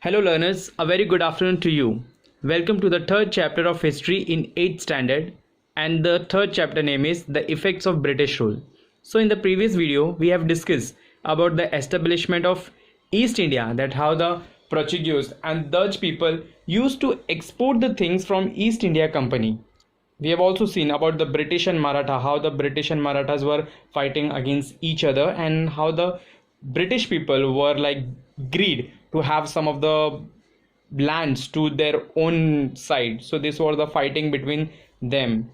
Hello learners, a very good afternoon to you. Welcome to the third chapter of history in 8th standard, and the third chapter name is The Effects of British Rule. So in the previous video we have discussed about the establishment of East India, that how the Portuguese and Dutch people used to export the things from East India Company. We have also seen about the British and Maratha, how the British and Marathas were fighting against each other, and how the British people were like greed to have some of the lands to their own side. So this was the fighting between them.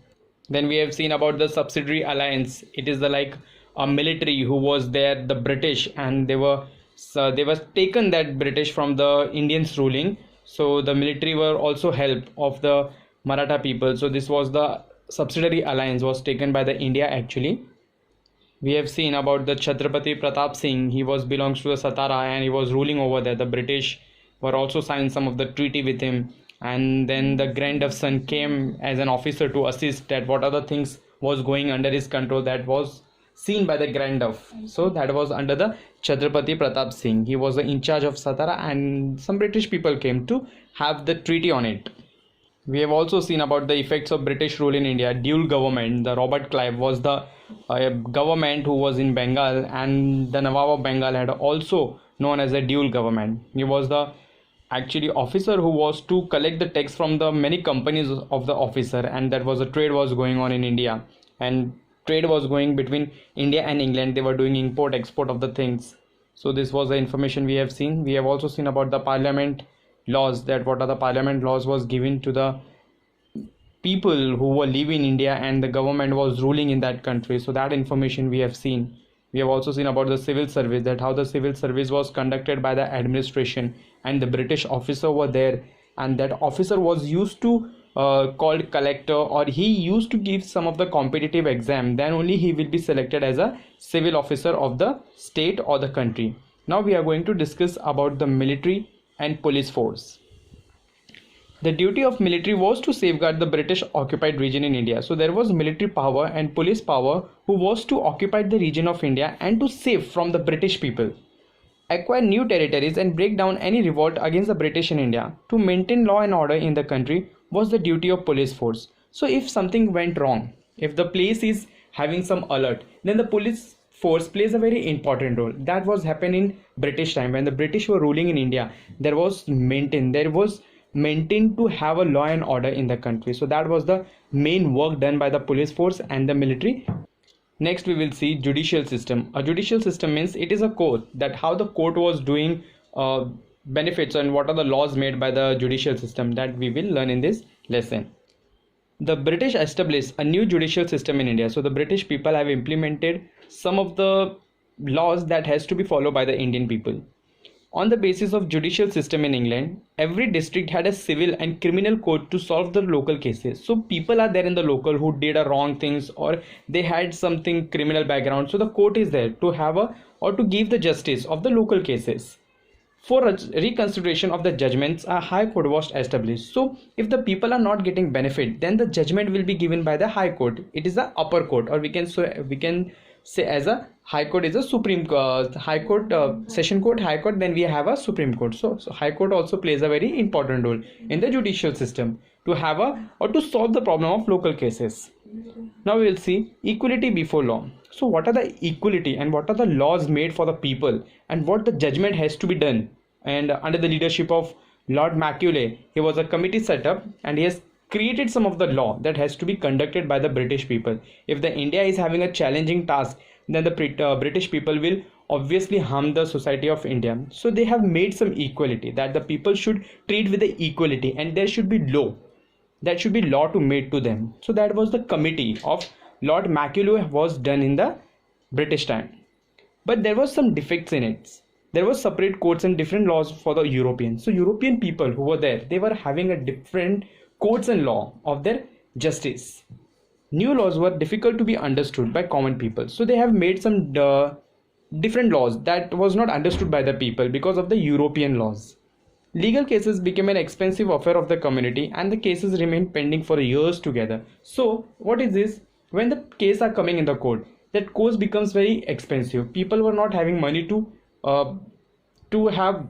Then we have seen about the subsidiary alliance. It is the like a military who was there, the British, and they were taken that British from the Indians ruling. So the military were also help of the Maratha people. So this was the subsidiary alliance was taken by the India actually. We have seen about the Chhatrapati Pratap Singh. He was belongs to the Satara and he was ruling over there. The British were also signed some of the treaty with him, and then the Grand Duke's son came as an officer to assist that what other things was going under his control, that was seen by the Grand Duke. So that was under the Chhatrapati Pratap Singh. He was in charge of Satara, and some British people came to have the treaty on it. We have also seen about the effects of British rule in India. Dual government. The Robert Clive was the government who was in Bengal, and the Nawab of Bengal had also known as a dual government. He was the actually officer who was to collect the tax from the many companies of the officer, and that was a trade was going on in India, and trade was going between India and England. They were doing import export of the things. So this was the information we have seen. We have also seen about the parliament laws, that what are the parliament laws was given to the people who were living in India and the government was ruling in that country. So that information we have seen. We have also seen about the civil service, that how the civil service was conducted by the administration, and the British officer were there, and that officer was used to called collector, or he used to give some of the competitive exam, then only he will be selected as a civil officer of the state or the country. Now we are going to discuss about the military and police force. The duty of military was to safeguard the British occupied region in India. So there was military power and police power who was to occupy the region of India and to save from the British people, acquire new territories and break down any revolt against the British in India. To maintain law and order in the country was the duty of police force. So if something went wrong, if the place is having some alert, then the police force plays a very important role. That was happening in British time when the British were ruling in India. There was maintained to have a law and order in the country. So that was the main work done by the police force and the military. Next we will see judicial system. A judicial system means it is a court, that how the court was doing benefits and what are the laws made by the judicial system, that we will learn in this lesson. The British established a new judicial system in India. So the British people have implemented some of the laws that has to be followed by the Indian people. On the basis of judicial system in England, every district had a civil and criminal court to solve the local cases. So people are there in the local who did a wrong things, or they had something criminal background. So the court is there to have a or to give the justice of the local cases. For reconsideration of the judgments, a high court was established. So if the people are not getting benefit, then the judgment will be given by the high court. It is the upper court, or we can say as a high court is a supreme high court, session court, high court, then we have a supreme court. So high court also plays a very important role in the judicial system to have a or to solve the problem of local cases. Now we will see equality before law. So what are the equality and what are the laws made for the people, and what the judgment has to be done. And under the leadership of Lord Macaulay, he was a committee set up, and he has created some of the law that has to be conducted by the British people. If the India is having a challenging task, then the British people will obviously harm the society of India. So they have made some equality, that the people should treat with the equality, and there should be law. That should be law to made to them. So that was the committee of Lord Macaulay was done in the British time. But there was some defects in it. There was separate courts and different laws for the Europeans. So European people who were there, they were having a different courts and law of their justice. New laws were difficult to be understood by common people. So they have made some different laws that was not understood by the people because of the European laws. Legal cases became an expensive affair of the community, and the cases remained pending for years together. So what is this? When the case are coming in the court, that course becomes very expensive. People were not having money to have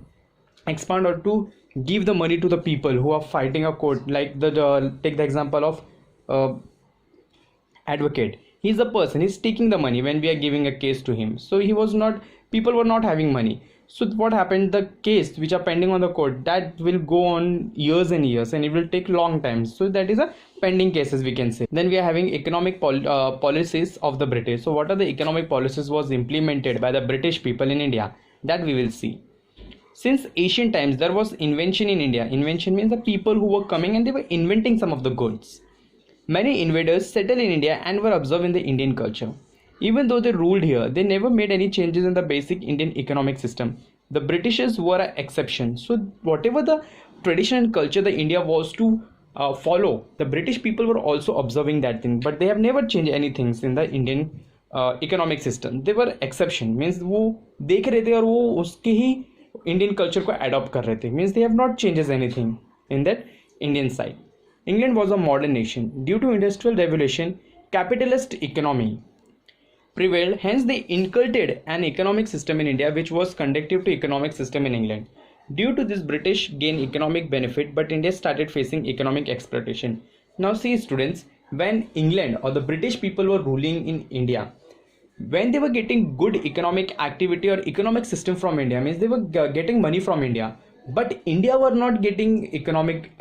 expand or to give the money to the people who are fighting a court, like the take the example of uh, advocate. He's the person, he's taking the money when we are giving a case to him. So he was not, people were not having money. So what happened, the case which are pending on the court, that will go on years and years, and it will take long time. So that is a pending cases, we can say. Then we are having economic policies of the British. So what are the economic policies was implemented by the British people in India, that we will see. Since ancient times there was invention in India. Invention means the people who were coming and they were inventing some of the goods. Many invaders settled in India and were observed in the Indian culture. Even though they ruled here, they never made any changes in the basic Indian economic system. The Britishers were an exception. So whatever the tradition and culture the India was to follow, the British people were also observing that thing. But they have never changed anything in the Indian economic system. They were exception. Means वो देख रहे थे और वो उसके ही Indian culture को adopt कर रहे थे. Means they have not changed anything in that Indian side. England was a modern nation. Due to industrial revolution, capitalist economy prevailed. Hence, they inculcated an economic system in India which was conducive to economic system in England. Due to this, British gained economic benefit, but India started facing economic exploitation. Now, see students, when England or the British people were ruling in India, when they were getting good economic activity or economic system from India, means they were getting money from India, but India were not getting economic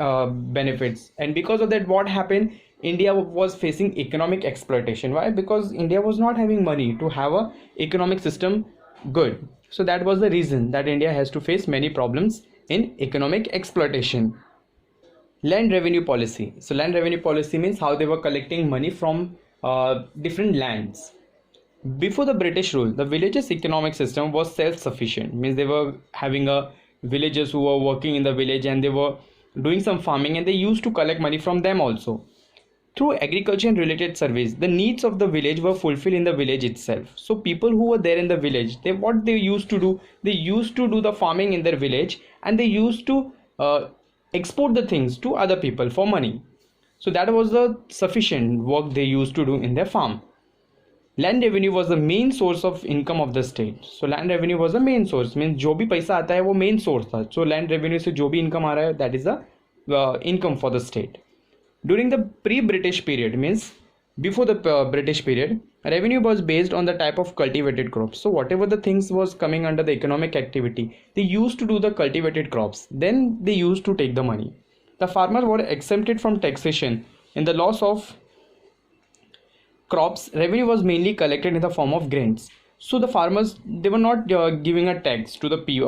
benefits, and because of that, what happened, India was facing economic exploitation. Why? Because India was not having money to have a economic system good. So that was the reason that India has to face many problems in economic exploitation. Land revenue policy. So land revenue policy means how they were collecting money from different lands. Before the British rule, the villages economic system was self-sufficient. Means they were having a villagers who were working in the village and they were doing some farming, and they used to collect money from them also. Through agriculture and related service, the needs of the village were fulfilled in the village itself. So people who were there in the village, what they used to do, they used to do the farming in their village, and they used to export the things to other people for money. So that was the sufficient work they used to do in their farm. Land revenue was the main source of income of the state. So land revenue was the main source. Means जो भी पैसा आता है वो main source था. So land revenue से जो भी income आ रहा है, that is the income for the state. During the pre-British period, means before the British period, revenue was based on the type of cultivated crops. So whatever the things was coming under the economic activity, they used to do the cultivated crops. Then they used to take the money. The farmers were exempted from taxation. In the loss of crops, revenue was mainly collected in the form of grains. So the farmers, they were not giving a tax to the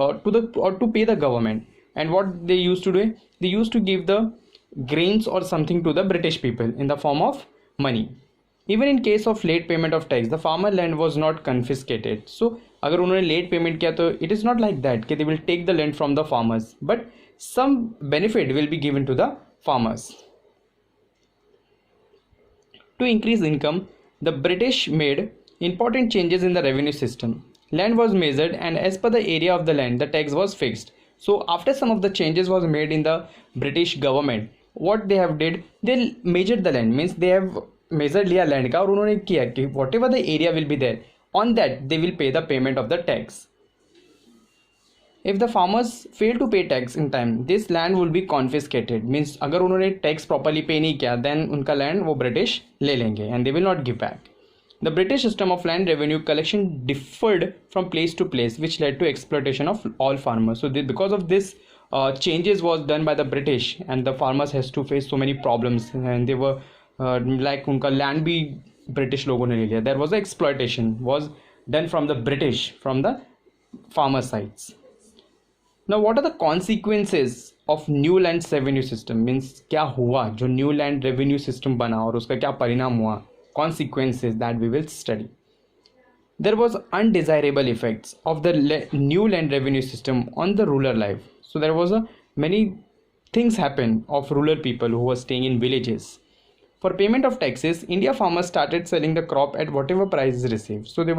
or to pay the government. And what they used to do, they used to give the grains or something to the British people in the form of money. Even in case of late payment of tax, the farmer land was not confiscated. So अगर उन्होंने late payment किया तो it is not like that कि they will take the land from the farmers, but some benefit will be given to the farmers. To increase income, the British made important changes in the revenue system. Land was measured, and as per the area of the land, the tax was fixed. So after some of the changes was made in the British government, what they have did, they measured the land. Means they have measured लिया land का और उन्होंने किया कि whatever the area will be there, on that they will pay the payment of the tax. If the farmers fail to pay tax in time, this land will be confiscated. Means अगर उन्होंने tax properly pay नहीं किया, then उनका land वो British ले लेंगे and they will not give back. The British system of land revenue collection differed from place to place, which led to exploitation of all farmers. So because of this changes was done by the British, and the farmers has to face so many problems, and they were like उनका land भी British लोगों ने ले लिया. There was exploitation was done from the British, from the farmer sides. Now what are the consequences of new land revenue system? Means क्या हुआ जो new land revenue system बना और उसका क्या परिणाम हुआ? Consequences that we will study. There was undesirable effects of the new land revenue system on the rural life. So there was many things happen of rural people who were staying in villages. For payment of taxes, India farmers started selling the crop at whatever price is received. So they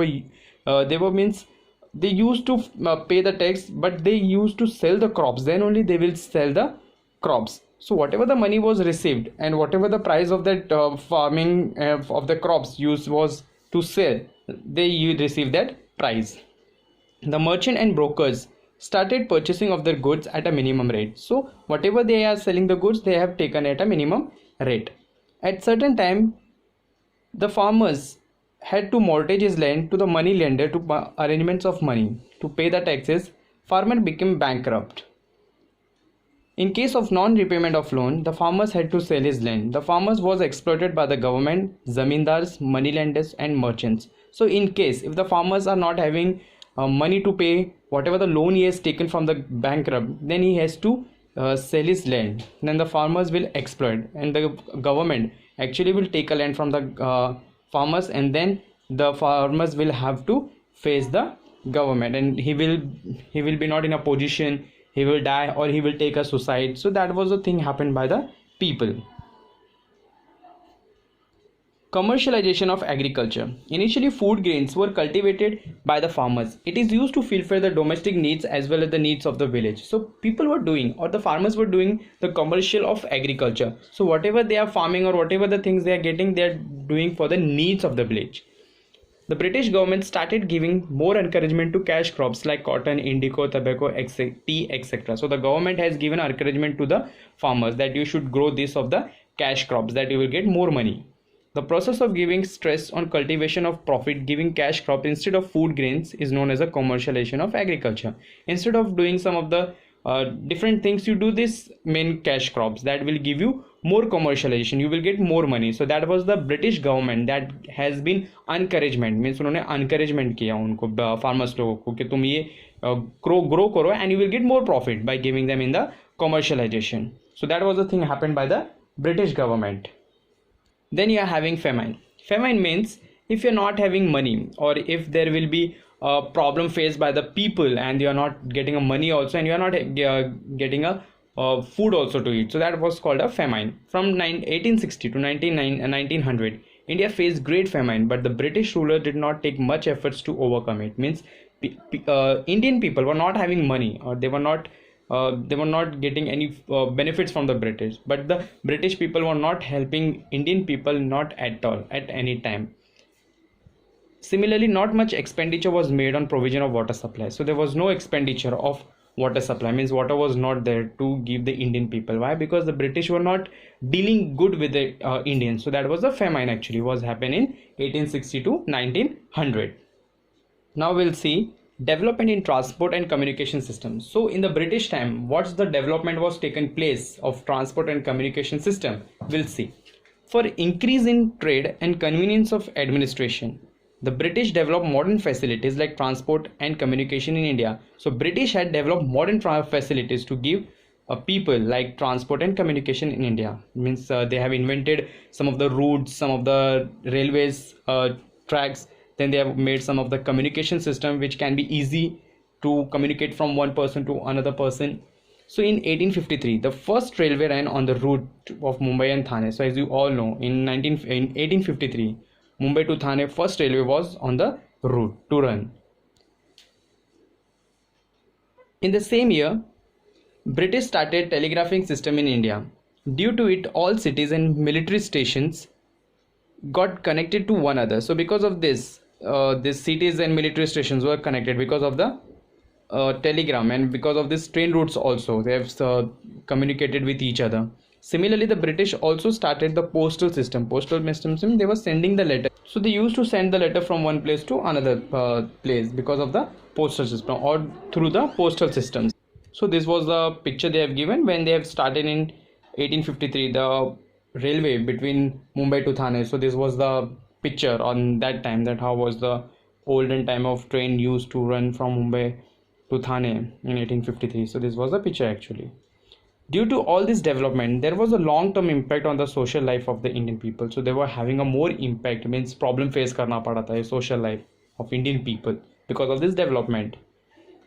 were means they used to pay the tax, but they used to sell the crops. Then only they will sell the crops. So whatever the money was received and whatever the price of that farming of the crops used was to sell, they receive that price. The merchant and brokers started purchasing of their goods at a minimum rate. So whatever they are selling the goods, they have taken at a minimum rate. At certain time, the farmers had to mortgage his land to the money lender to arrangements of money to pay the taxes. Farmer became bankrupt. In case of non-repayment of loan, the farmers had to sell his land. The farmers was exploited by the government, zamindars, moneylenders and merchants. So in case if the farmers are not having money to pay whatever the loan he has taken from the bankrupt, then he has to sell his land. Then the farmers will exploit, and the government actually will take a land from the farmers, and then the farmers will have to face the government, and he will be not in a position, he will die or he will take a suicide. So that was the thing happened by the people. Commercialization of agriculture. Initially, food grains were cultivated by the farmers. It is used to fulfill the domestic needs as well as the needs of the village. So people were doing, or the farmers were doing, the commercial of agriculture. So whatever they are farming or whatever the things they are getting, they are doing for the needs of the village. The British government started giving more encouragement to cash crops like cotton, indigo, tobacco, tea, etc. So the government has given encouragement to the farmers that you should grow this of the cash crops, that you will get more money. The process of giving stress on cultivation of profit, giving cash crop instead of food grains, is known as a commercialization of agriculture. Instead of doing some of the different things, you do this main cash crops that will give you more commercialization, you will get more money. So that was the British government that has been encouragement, means उन्होंने encouragement किया उनको farmers लोगों को कि तुम ये grow करो and you will get more profit by giving them in the commercialization. So that was the thing happened by the British government. Then you are having famine. Famine means if you're not having money, or if there will be a problem faced by the people and you are not getting a money also, and you are not getting a food also to eat. So that was called a famine. From 1860 to 1900, India faced great famine, but the British ruler did not take much efforts to overcome it. Means Indian people were not having money, or they were not getting any benefits from the British, but the British people were not helping Indian people, not at all, at any time. Similarly, not much expenditure was made on provision of water supply. So there was no expenditure of water supply, means water was not there to give the Indian people. Why? Because the British were not dealing good with the Indians. So that was the famine actually was happening in 1860 to 1900. Now we'll see development in transport and communication systems. So in the British time, what's the development was taken place of transport and communication system? We'll see. For increase in trade and convenience of administration, the British developed modern facilities like transport and communication in India. So British had developed modern facilities to give people like transport and communication in India. Means they have invented some of the routes, some of the railways, tracks. Then they have made some of the communication system which can be easy to communicate from one person to another person. So in 1853, the first railway ran on the route of Mumbai and Thane. So as you all know, in 1853, Mumbai to Thane, first railway was on the route to run. In the same year, British started telegraphing system in India. Due to it, all cities and military stations got connected to one another. So because of this, these cities and military stations were connected because of the telegram, and because of this train routes also they have communicated with each other. Similarly, the British also started the postal system. They were sending the letter. So they used to send the letter from one place to another place because of the postal system, or through the postal systems. So this was the picture they have given when they have started in 1853 the railway between Mumbai to Thane. So this was the picture on that time, that how was the olden time of train used to run from Mumbai to Thane in 1853. So this was the picture actually. Due to all this development, there was a long-term impact on the social life of the Indian people. So they were having a more impact, means problem face karna pada tha social life of Indian people because of this development.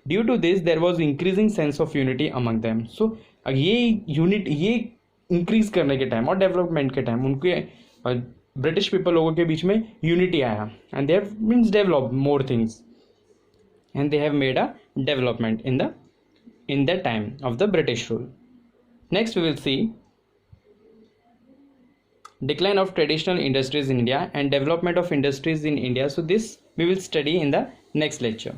Due to this, there was increasing sense of unity among them. So ये increase करने के time और development के time उनके British people लोगों के बीच में unity आया, and they have means developed more things, and they have made a development in the time of the British rule. Next, we will see decline of traditional industries in India and development of industries in India. So this we will study in the next lecture.